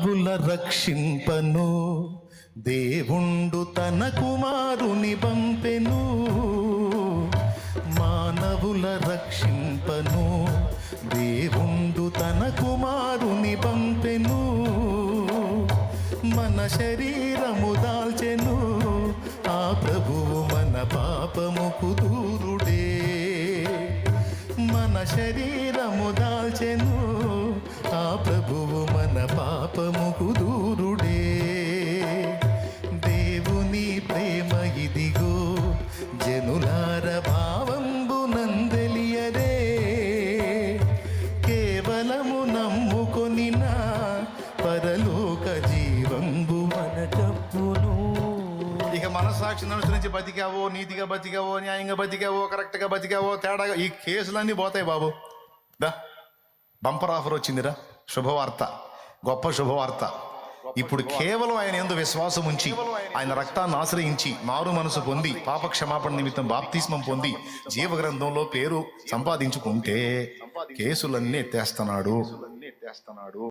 మానవుల రక్షింపను దేవుండు తన కుమారుని పంపెను. మానవుల రక్షింపను దేవుండు తన కుమారుని పంపెను. మన శరీరము దాల్చెను ఆ ప్రభువు మన పాపముకు దూరుడే. మన శరీరము దాల్చెను ఆ ప్రభువు మన పాపముకు దూరుడే. దేవుని ప్రేమ ఇదిగో జనులార భావంబు నందెలియరే. కేవలము నమ్ముకొనిన పరలోక జీవంబు మనకప్పును. ఇక మనస్సాక్షిని అనుసరించి బతికావో, నీతిగా బతికావో, న్యాయంగా బతికావో, కరెక్ట్గా బతికావో, తేడాగా ఈ కేసులన్నీ పోతాయి బాబు. దా బంపర్ ఆఫర్ వచ్చిందిరా, శుభవార్త, గొప్ప శుభవార్త. ఇప్పుడు కేవలం ఆయన యందు విశ్వాసం ఉంచి ఆయన రక్తాన్ని ఆశ్రయించి మారు మనసు పొంది పాప క్షమాపణ నిమిత్తం బాప్తిస్మం పొంది జీవ గ్రంథంలో పేరు సంపాదించుకుంటే కేసులన్నీ ఎత్తేస్తున్నాడు.